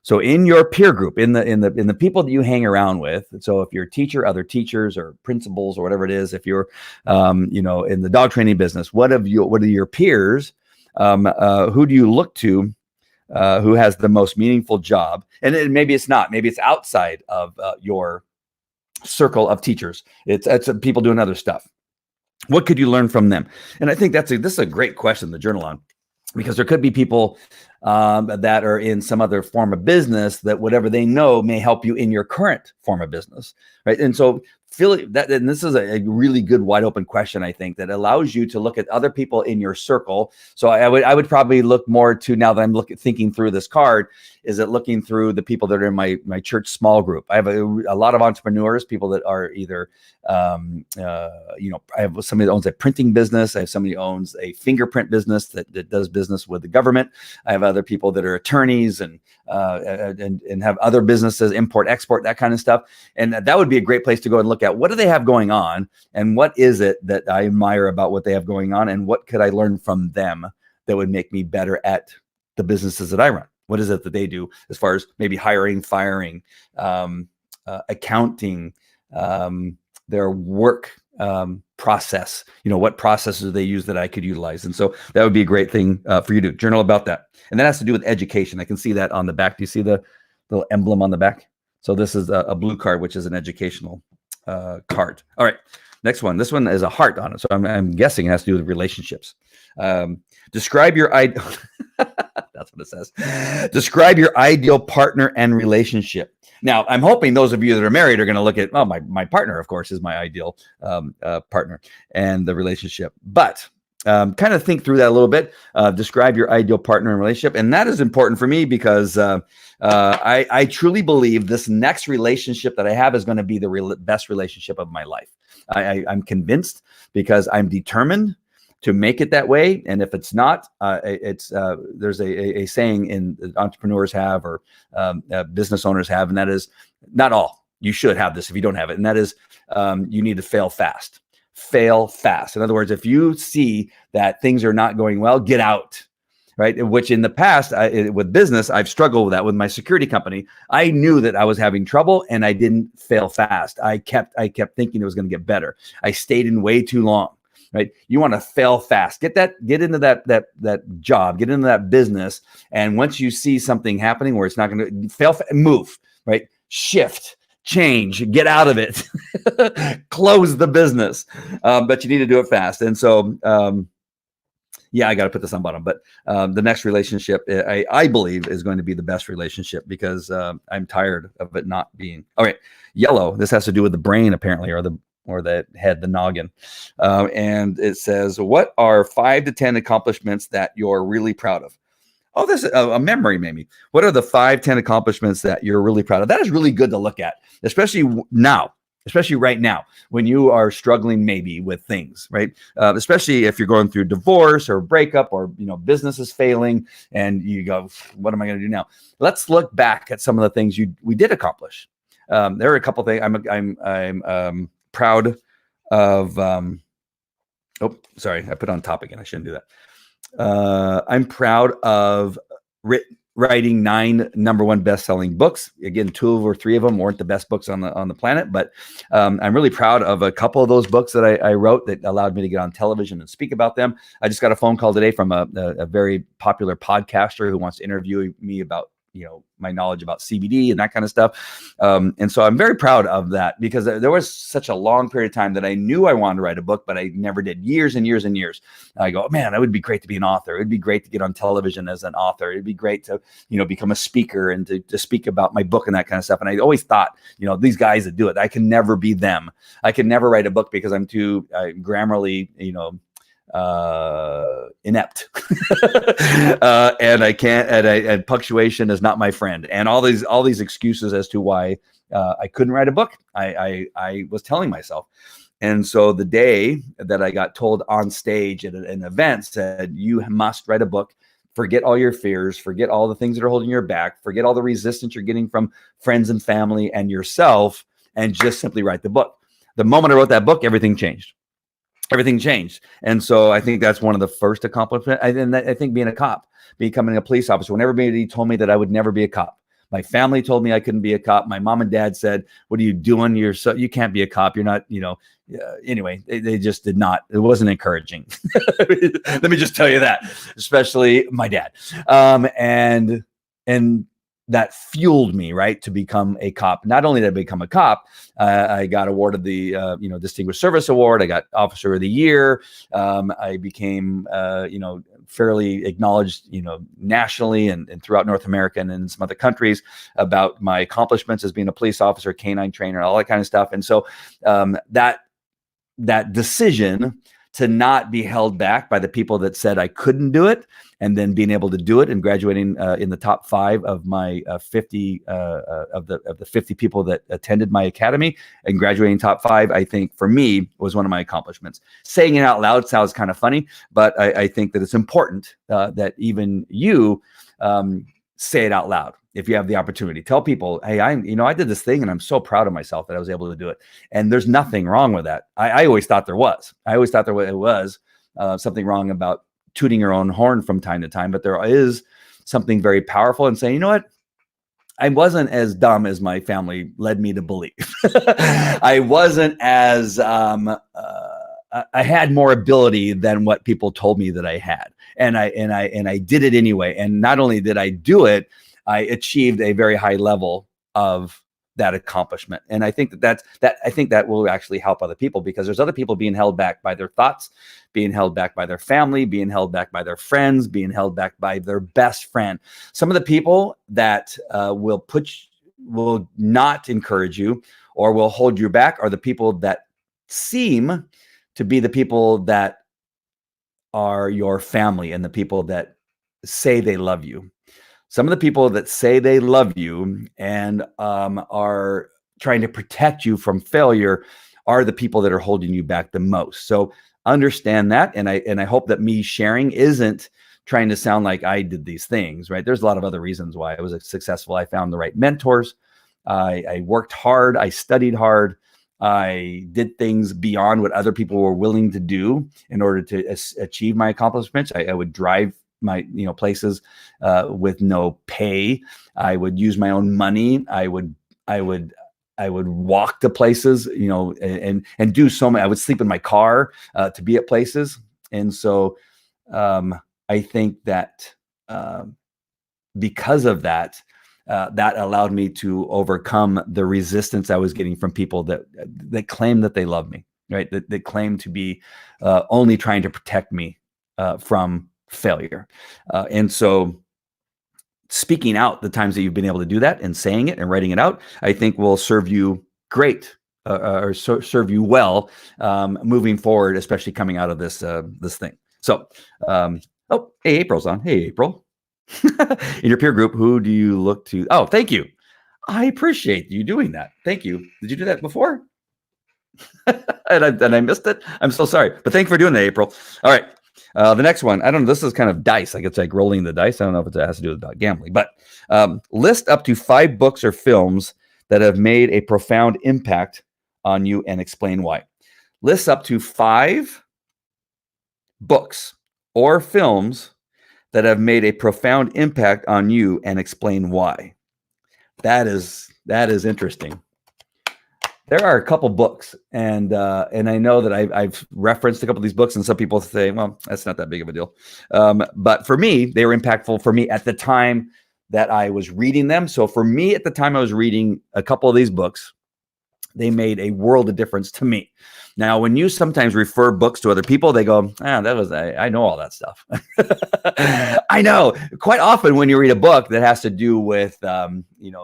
So in your peer group, in the people that you hang around with, so if you're a teacher, other teachers or principals or whatever it is, if you're in the dog training business, what are your peers? Who do you look to who has the most meaningful job? And maybe it's not. Maybe it's outside of your circle of teachers. It's people doing other stuff. What could you learn from them? And I think this is a great question to journal on, because there could be people that are in some other form of business that whatever they know may help you in your current form of business, right? And so and this is a really good wide open question, I think, that allows you to look at other people in your circle. So I would probably look more to, now that I'm thinking through this card, is it looking through the people that are in my church small group. I have a lot of entrepreneurs, people that are either, I have somebody that owns a printing business. I have somebody who owns a fingerprint business that does business with the government. I have other people that are attorneys and have other businesses, import, export, that kind of stuff. And that would be a great place to go and look at what do they have going on and what is it that I admire about what they have going on and what could I learn from them that would make me better at the businesses that I run. What is it that they do as far as maybe hiring, firing, accounting, their work process? What processes do they use that I could utilize? And so that would be a great thing for you to journal about that. And that has to do with education. I can see that on the back. Do you see the little emblem on the back? So this is a blue card, which is an educational card. All right, next one. This one is a heart on it. So I'm guessing it has to do with relationships. Describe your ideal. That's what it says. Describe your ideal partner and relationship. Now, I'm hoping those of you that are married are going to look at, my partner, of course, is my ideal partner and the relationship. But kind of think through that a little bit. Describe your ideal partner and relationship. And that is important for me because I truly believe this next relationship that I have is going to be the best relationship of my life. I'm convinced because I'm determined to make it that way. And if it's not, there's a saying in entrepreneurs have or business owners have, and that is not all. You should have this if you don't have it. And that is you need to fail fast. Fail fast. In other words, if you see that things are not going well, get out. Right. Which in the past with business, I've struggled with that with my security company. I knew that I was having trouble and I didn't fail fast. I kept thinking it was going to get better. I stayed in way too long. Right. You want to fail fast, get into that job, get into that business. And once you see something happening where it's not going to fail, move, right? Shift, change, get out of it, close the business. But you need to do it fast. And so, I got to put this on bottom, but the next relationship I believe is going to be the best relationship because I'm tired of it not being. All right. Yellow. This has to do with the brain apparently, or the head, the noggin. And it says, what are 5 to 10 accomplishments that you're really proud of? Oh, this is a memory maybe. What are the 5, 10 accomplishments that you're really proud of? That is really good to look at, especially right now when you are struggling maybe with things, right? Especially if you're going through divorce or breakup or, business is failing and you go, what am I going to do now? Let's look back at some of the things we did accomplish. There are a couple things I'm proud of. Sorry, I put on top again. I shouldn't do that. I'm proud of writing 9 number 1 best-selling books. Again, 2 or 3 of them weren't the best books on the planet, but I'm really proud of a couple of those books that I wrote that allowed me to get on television and speak about them. I just got a phone call today from a very popular podcaster who wants to interview me about my knowledge about CBD and that kind of stuff. And so I'm very proud of that because there was such a long period of time that I knew I wanted to write a book, but I never did. Years and years and years. I go, man, that would be great to be an author. It'd be great to get on television as an author. It'd be great to, become a speaker and to speak about my book and that kind of stuff. And I always thought, these guys that do it, I can never be them. I can never write a book because I'm too grammarly, inept and I can't, and punctuation is not my friend, and all these excuses as to why I couldn't write a book. I was telling myself. And so the day that I got told on stage at an event said, you must write a book, forget all your fears, forget all the things that are holding you back, forget all the resistance you're getting from friends and family and yourself, and just simply write the book. The moment I wrote that book, everything changed. Everything changed. And so I think that's one of the first accomplishments. And I think being a cop, becoming a police officer, when everybody told me that I would never be a cop. My family told me I couldn't be a cop. My mom and dad said, what are you doing? You can't be a cop. You're not, anyway, they just did not. It wasn't encouraging. Let me just tell you that, especially my dad. And that fueled me, right, to become a cop. Not only did I become a cop, I got awarded the Distinguished Service Award. I got Officer of the Year. I became fairly acknowledged, nationally and throughout North America and in some other countries about my accomplishments as being a police officer, canine trainer, all that kind of stuff. And so that decision to not be held back by the people that said I couldn't do it, and then being able to do it and graduating in the top 5 of my 50 of the 50 people that attended my academy, and graduating top 5, I think for me was one of my accomplishments. Saying it out loud sounds kind of funny, but I think that it's important that even you say it out loud. If you have the opportunity, tell people, hey, I did this thing and I'm so proud of myself that I was able to do it. And there's nothing wrong with that. I always thought there was. I always thought it was something wrong about tooting your own horn from time to time, but there is something very powerful and saying, you know what? I wasn't as dumb as my family led me to believe. I wasn't as, I had more ability than what people told me that I had. And I did it anyway. And not only did I do it, I achieved a very high level of that accomplishment. And I think I think that will actually help other people, because there's other people being held back by their thoughts, being held back by their family, being held back by their friends, being held back by their best friend. Some of the people that will not encourage you or will hold you back are the people that seem to be the people that are your family and the people that say they love you. Some of the people that say they love you and are trying to protect you from failure are the people that are holding you back the most. So understand that, and I hope that me sharing isn't trying to sound like I did these things, right? There's a lot of other reasons why I was successful. I found the right mentors. I worked hard. I studied hard. I did things beyond what other people were willing to do in order to achieve my accomplishments. I would drive my places with no pay. I would use my own money. I would walk to places, and do so many. I would sleep in my car to be at places. And so I think that because of that, that allowed me to overcome the resistance I was getting from people that claim that they love me, right? That claim to be only trying to protect me from failure. And so speaking out the times that you've been able to do that and saying it and writing it out, I think will serve you great or serve you well moving forward, especially coming out of this thing. So, hey, April's on. Hey, April. In your peer group, who do you look to? Oh, thank you. I appreciate you doing that. Thank you. Did you do that before? and I missed it. I'm so sorry. But thank you for doing that, April. All right. The next one, I don't know. This is kind of dice. Like it's like rolling the dice. I don't know if it has to do with gambling, but list up to 5 books or films that have made a profound impact on you and explain why. List up to 5 books or films that have made a profound impact on you and explain why. That is interesting. There are a couple books, and I know that I've referenced a couple of these books, and some people say, well, that's not that big of a deal. But for me, they were impactful for me at the time that I was reading them. So for me, at the time I was reading a couple of these books, they made a world of difference to me. Now, when you sometimes refer books to other people, they go, I know all that stuff. I know. Quite often when you read a book that has to do with,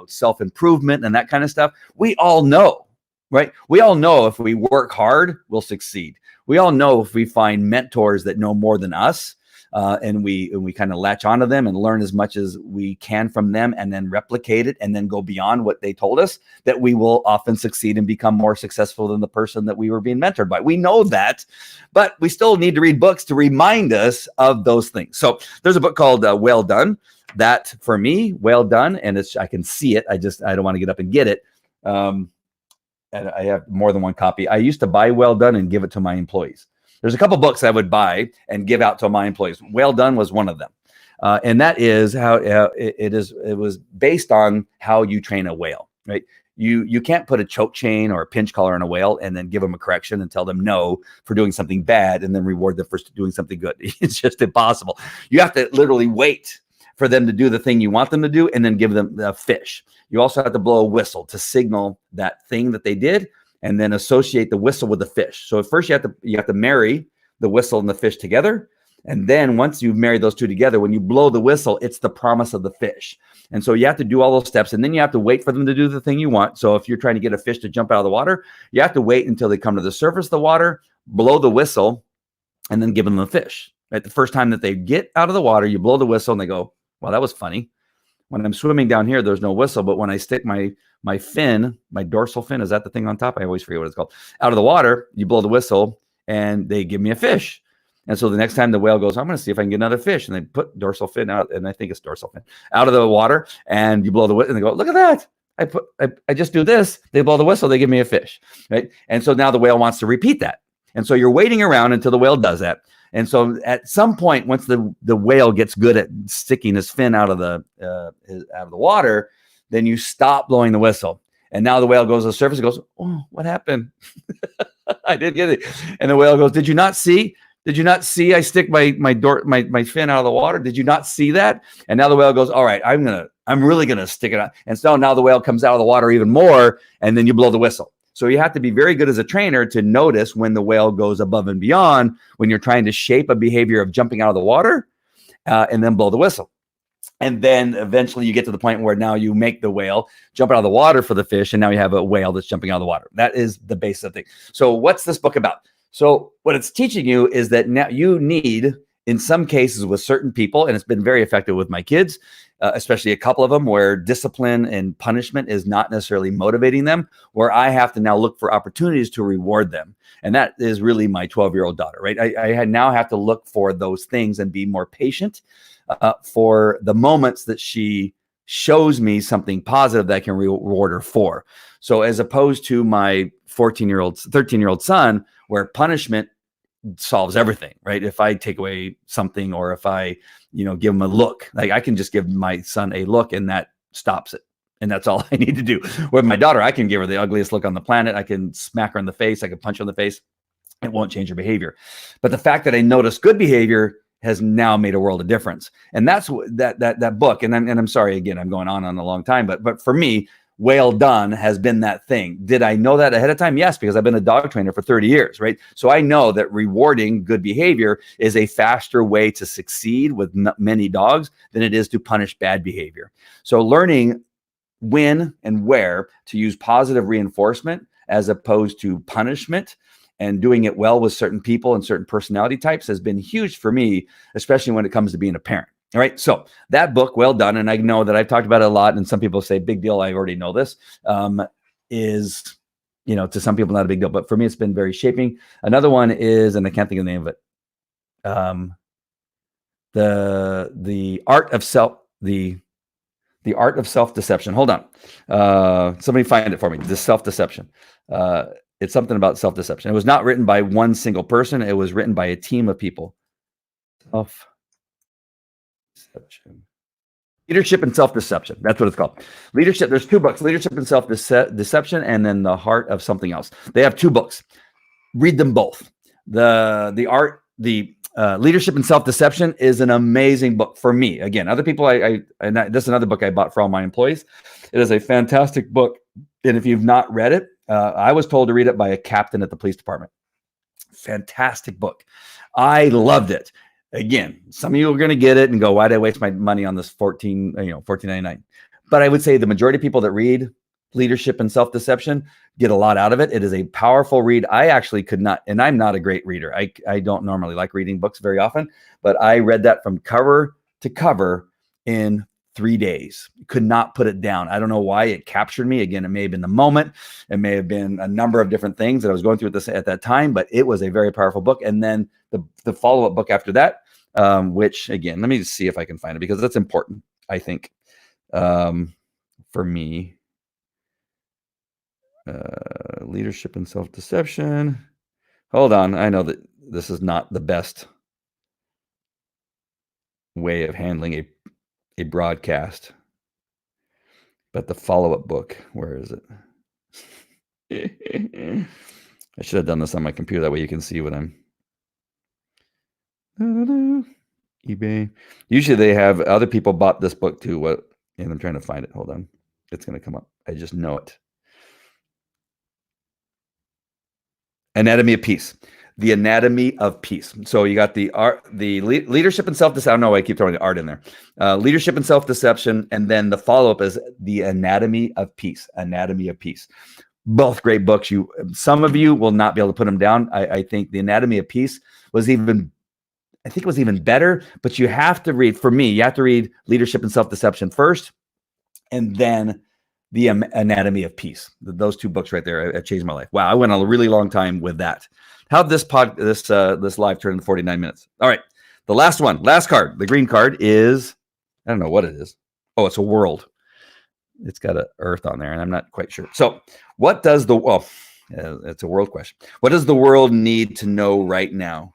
self-improvement and that kind of stuff, we all know, right? We all know if we work hard, we'll succeed. We all know if we find mentors that know more than us, and we kind of latch onto them and learn as much as we can from them and then replicate it and then go beyond what they told us, that we will often succeed and become more successful than the person that we were being mentored by. We know that, but we still need to read books to remind us of those things. So there's a book called Well Done. That for me, Well Done, and I can see it. I don't want to get up and get it. And I have more than one copy. I used to buy Well Done and give it to my employees. There's a couple books I would buy and give out to my employees. Well Done was one of them. And that is how it was based on how you train a whale, right? You can't put a choke chain or a pinch collar on a whale and then give them a correction and tell them no for doing something bad and then reward them for doing something good. It's just impossible. You have to literally wait for them to do the thing you want them to do and then give them the fish. You also have to blow a whistle to signal that thing that they did, and then associate the whistle with the fish. So at first you have to marry the whistle and the fish together. And then once you've married those two together, when you blow the whistle, it's the promise of the fish. And so you have to do all those steps, and then you have to wait for them to do the thing you want. So if you're trying to get a fish to jump out of the water, you have to wait until they come to the surface of the water, blow the whistle, and then give them the fish. Right? The first time that they get out of the water, you blow the whistle and they go, well, that was funny. When I'm swimming down here, there's no whistle, but when I stick my fin, my dorsal fin, is that the thing on top? I always forget what it's called. Out of the water, you blow the whistle and they give me a fish. And so the next time the whale goes, I'm going to see if I can get another fish. And they put dorsal fin out, and I think it's dorsal fin, out of the water, and you blow the whistle and they go, look at that. I just do this. They blow the whistle. They give me a fish, right? And so now the whale wants to repeat that. And so you're waiting around until the whale does that. And so at some point, once the whale gets good at sticking his fin out of the water, then you stop blowing the whistle. And now the whale goes to the surface and goes, oh, what happened? I didn't get it. And the whale goes, did you not see? Did you not see I stick my fin out of the water? Did you not see that? And now the whale goes, all right, I'm really gonna stick it out. And so now the whale comes out of the water even more, and then you blow the whistle. So you have to be very good as a trainer to notice when the whale goes above and beyond when you're trying to shape a behavior of jumping out of the water, and then blow the whistle. And then eventually you get to the point where now you make the whale jump out of the water for the fish, and now you have a whale that's jumping out of the water. That is the base of the thing. So what's this book about? So what it's teaching you is that now you need, in some cases with certain people, and it's been very effective with my kids, especially a couple of them where discipline and punishment is not necessarily motivating them, where I have to now look for opportunities to reward them. And that is really my 12-year-old daughter, right? I now have to look for those things and be more patient for the moments that she shows me something positive that I can reward her for. So as opposed to my 13-year-old son, where punishment solves everything, right? If I take away something, or if I, give him a look, like I can just give my son a look and that stops it. And that's all I need to do. With my daughter, I can give her the ugliest look on the planet. I can smack her in the face. I can punch her in the face. It won't change her behavior. But the fact that I notice good behavior has now made a world of difference. And that's that book. And I'm sorry, again, I'm going on a long time, but for me, Whale Done has been that thing. Did I know that ahead of time? Yes, because I've been a dog trainer for 30 years, right? So I know that rewarding good behavior is a faster way to succeed with many dogs than it is to punish bad behavior. So learning when and where to use positive reinforcement as opposed to punishment, and doing it well with certain people and certain personality types has been huge for me, especially when it comes to being a parent. All right. So that book, Well Done, and I know that I've talked about it a lot, and some people say, big deal, I already know this, is, to some people not a big deal, but for me, it's been very shaping. Another one is, and I can't think of the name of it, the art of self-deception. Hold on. Somebody find it for me. The self-deception. It's something about self-deception. It was not written by one single person. It was written by a team of people. Self-deception. Leadership and Self-Deception. That's what it's called. Leadership. There's two books, Leadership and Self-Deception, and then The Heart of Something Else. They have two books. Read them both. The Leadership and Self-Deception is an amazing book for me. Again, other people, this is another book I bought for all my employees. It is a fantastic book. And if you've not read it, I was told to read it by a captain at the police department. Fantastic book. I loved it. Again, some of you are going to get it and go, why did I waste my money on this $14.99? But I would say the majority of people that read Leadership and Self-Deception get a lot out of it. It is a powerful read. I actually could not, and I'm not a great reader. I don't normally like reading books very often, but I read that from cover to cover in 3 days. Could not put it down. I don't know why it captured me. Again, it may have been the moment. It may have been a number of different things that I was going through at that time, but it was a very powerful book. And then the follow-up book after that, which again, let me just see if I can find it, because that's important, I think, for me. Leadership and Self-Deception. Hold on. I know that this is not the best way of handling a broadcast, but the follow-up book, where is it? I should have done this on my computer. That way you can see what I'm. eBay. Usually they have other people bought this book too. And I'm trying to find it. Hold on. It's going to come up. I just know it. Anatomy of Peace. The Anatomy of Peace. So you got the Leadership and Self-Deception. I don't know why I keep throwing the art in there. Leadership and Self-Deception. And then the follow-up is The Anatomy of Peace. Anatomy of Peace. Both great books. Some of you will not be able to put them down. I think The Anatomy of Peace was even better, but you have to read, for me, you have to read Leadership and Self-Deception first, and then The Anatomy of Peace. Those two books right there have changed my life. Wow, I went a really long time with that. How'd this live turn into 49 minutes? All right, the last one, last card, the green card is, I don't know what it is. Oh, it's a world. It's got an earth on there, and I'm not quite sure. So what does It's a world question. What does the world need to know right now?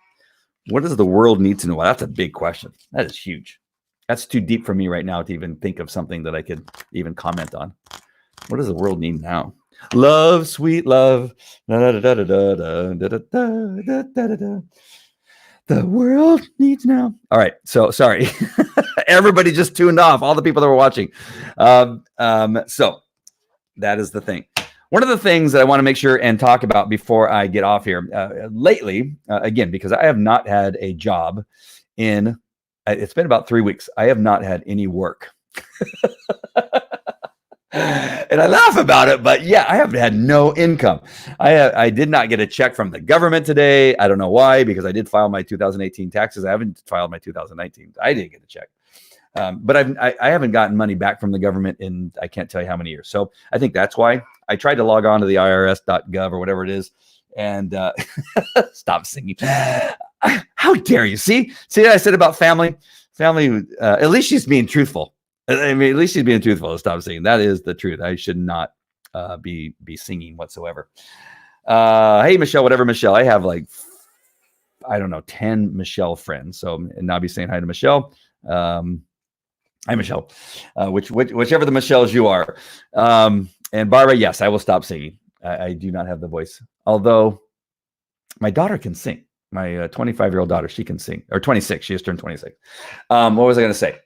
What does the world need to know? Well, that's a big question. That is huge. That's too deep for me right now to even think of something that I could even comment on. What does the world need now? Love, sweet love. The world needs now. All right. So sorry. Everybody just tuned off. All the people that were watching. So that is the thing. One of the things that I want to make sure and talk about before I get off here, lately, again, because I have not had a job in, it's been about 3 weeks. I have not had any work. And I laugh about it, but yeah, I have had no income. I did not get a check from the government today. I don't know why, because I did file my 2018 taxes. I haven't filed my 2019. I didn't get a check. But I haven't gotten money back from the government in, I can't tell you how many years. So I think that's why I tried to log on to the irs.gov or whatever it is and stop singing. How dare you? See what I said about family? At least she's being truthful. I mean, at least she's being truthful. Stop singing. That is the truth. I should not be singing whatsoever. Hey, Michelle, whatever, Michelle. I have like, I don't know, 10 Michelle friends. So, and I'll be saying hi to Michelle. Hi, Michelle, whichever the Michelles you are. And Barbara, yes, I will stop singing. I do not have the voice. Although my daughter can sing. My 25-year-old daughter, she can sing. Or 26, she just turned 26. What was I going to say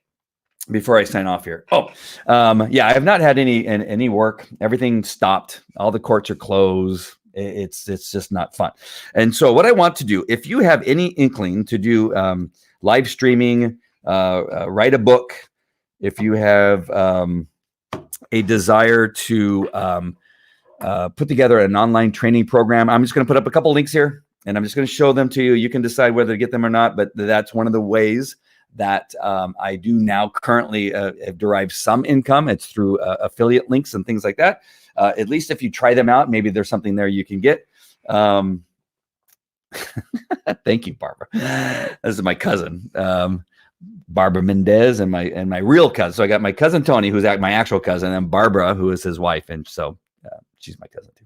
before I sign off here? Yeah, I have not had any work. Everything stopped. All the courts are closed. It's just not fun. And so what I want to do, if you have any inkling to do live streaming, write a book, if you have a desire to put together an online training program, I'm just going to put up a couple links here and I'm just going to show them to you. You can decide whether to get them or not, but that's one of the ways that I do now currently have derived some income. It's through affiliate links and things like that. At least if you try them out, maybe there's something there you can get. Thank you, Barbara. This is my cousin, Barbara Mendez, and my real cousin. So I got my cousin Tony, who's my actual cousin, and Barbara, who is his wife, and so she's my cousin too.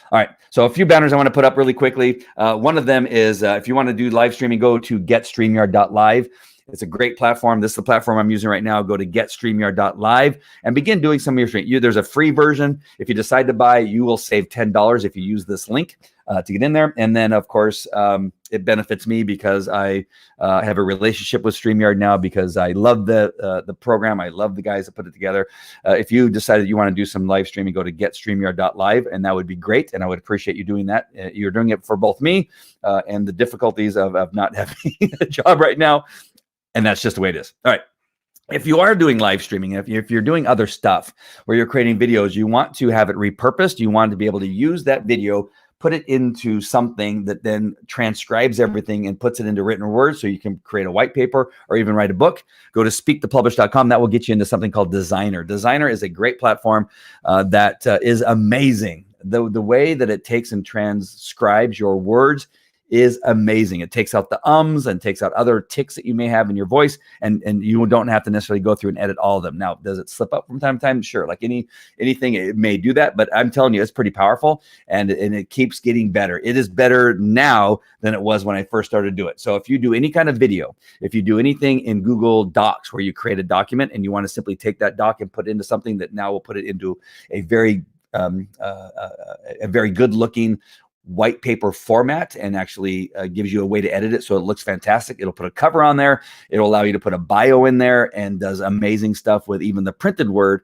All right, so a few banners I want to put up really quickly. One of them is if you want to do live streaming, go to getstreamyard.live. It's a great platform. This is the platform I'm using right now. Go to getstreamyard.live and begin doing some of your streaming. There's a free version. If you decide to buy, you will save $10 if you use this link to get in there. And then, of course, it benefits me because I have a relationship with StreamYard now because I love the program. I love the guys that put it together. If you decide that you want to do some live streaming, go to getstreamyard.live, and that would be great. And I would appreciate you doing that. You're doing it for both me and the difficulties of not having a job right now. And that's just the way it is. All right. If you are doing live streaming, if you're doing other stuff where you're creating videos, you want to have it repurposed. You want to be able to use that video, put it into something that then transcribes everything and puts it into written words so you can create a white paper or even write a book. Go to speaktopublish.com. That will get you into something called Designer. Designer is a great platform that is amazing. The way that it takes and transcribes your words is amazing. It takes out the ums and takes out other ticks that you may have in your voice, and you don't have to necessarily go through and edit all of them. Now, does it slip up from time to time? Sure, like anything, it may do that, but I'm telling you, it's pretty powerful, and it keeps getting better. It is better now than it was when I first started to do it. So if you do any kind of video, if you do anything in Google Docs where you create a document and you want to simply take that doc and put it into something that now will put it into a very good looking white paper format and actually gives you a way to edit it so it looks fantastic. It'll put a cover on there. It'll allow you to put a bio in there and does amazing stuff with even the printed word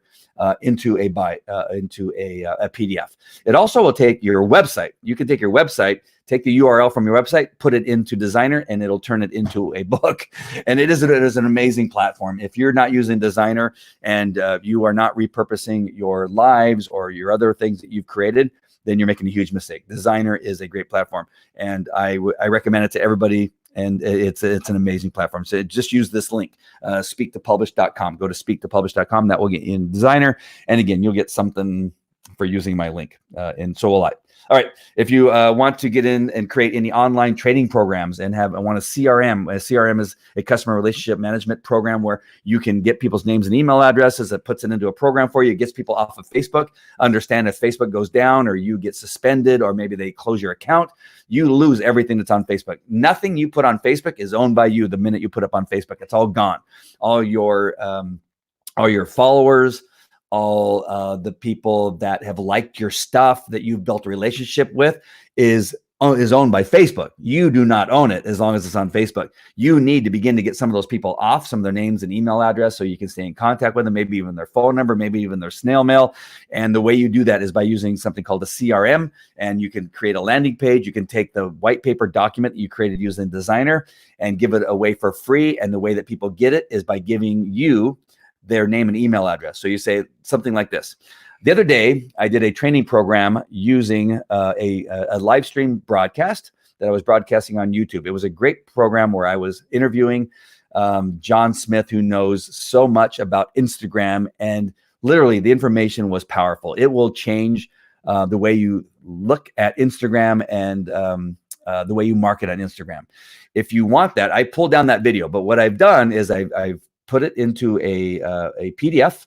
into a PDF. It also will take your website. You can take your website, take the URL from your website, put it into Designer, and it'll turn it into a book. And it is an amazing platform. If you're not using Designer and you are not repurposing your lives or your other things that you've created, then you're making a huge mistake. Designer is a great platform, and I recommend it to everybody. And it's an amazing platform. So just use this link, speaktopublish.com. Go to speaktopublish.com. That will get you in Designer. And again, you'll get something for using my link. And so will I. All right. If you want to get in and create any online training programs and want a CRM, a CRM is a customer relationship management program where you can get people's names and email addresses. That puts it into a program for you. It gets people off of Facebook. Understand if Facebook goes down or you get suspended or maybe they close your account, you lose everything that's on Facebook. Nothing you put on Facebook is owned by you the minute you put up on Facebook. It's all gone. All your followers, all the people that have liked your stuff that you've built a relationship with is owned by Facebook. You do not own it as long as it's on Facebook. You need to begin to get some of those people off, some of their names and email address so you can stay in contact with them, maybe even their phone number, maybe even their snail mail. And the way you do that is by using something called a CRM, and you can create a landing page. You can take the white paper document that you created using Designer and give it away for free. And the way that people get it is by giving you their name and email address. So you say something like this. The other day, I did a training program using a live stream broadcast that I was broadcasting on YouTube. It was a great program where I was interviewing John Smith, who knows so much about Instagram, and literally the information was powerful. It will change the way you look at Instagram and the way you market on Instagram. If you want that, I pulled down that video, but what I've done is I've put it into a PDF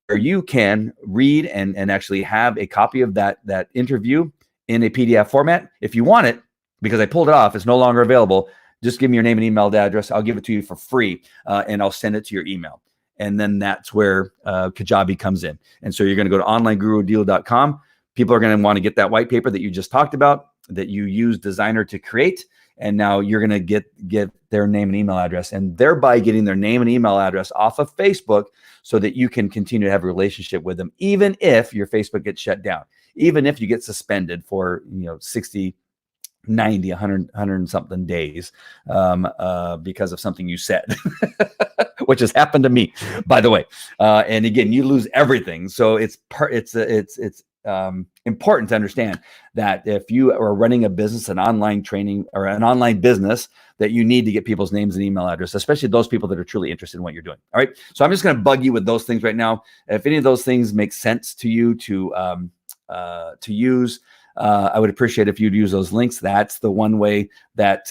where you can read and actually have a copy of that interview in a PDF format. If you want it, because I pulled it off, it's no longer available, just give me your name and email address. I'll give it to you for free, and I'll send it to your email. And then that's where Kajabi comes in. And so you're going to go to onlinegurudeal.com. People are going to want to get that white paper that you just talked about, that you use Designer to create. And now you're going to get their name and email address, and thereby getting their name and email address off of Facebook so that you can continue to have a relationship with them, even if your Facebook gets shut down, even if you get suspended for 60, 90, 100 and something days because of something you said, which has happened to me, by the way. And again, you lose everything. So it's important to understand that if you are running a business, an online training or an online business, that you need to get people's names and email address, especially those people that are truly interested in what you're doing. All right. So I'm just going to bug you with those things right now. If any of those things make sense to you to use, I would appreciate if you'd use those links. That's the one way that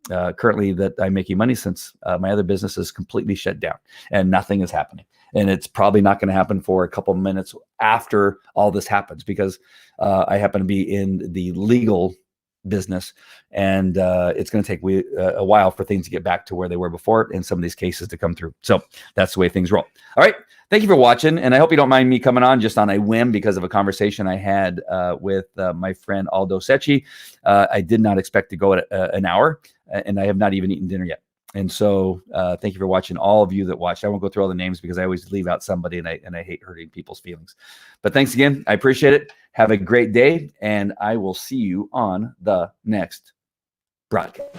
currently that I'm making money, since my other business is completely shut down and nothing is happening. And it's probably not going to happen for a couple of minutes after all this happens, because I happen to be in the legal business, and it's going to take a while for things to get back to where they were before, and some of these cases to come through. So that's the way things roll. All right. Thank you for watching. And I hope you don't mind me coming on just on a whim because of a conversation I had with my friend Aldo Secchi. I did not expect to go at an hour, and I have not even eaten dinner yet. And so thank you for watching, all of you that watched. I won't go through all the names because I always leave out somebody, and I hate hurting people's feelings. But thanks again. I appreciate it. Have a great day, and I will see you on the next broadcast.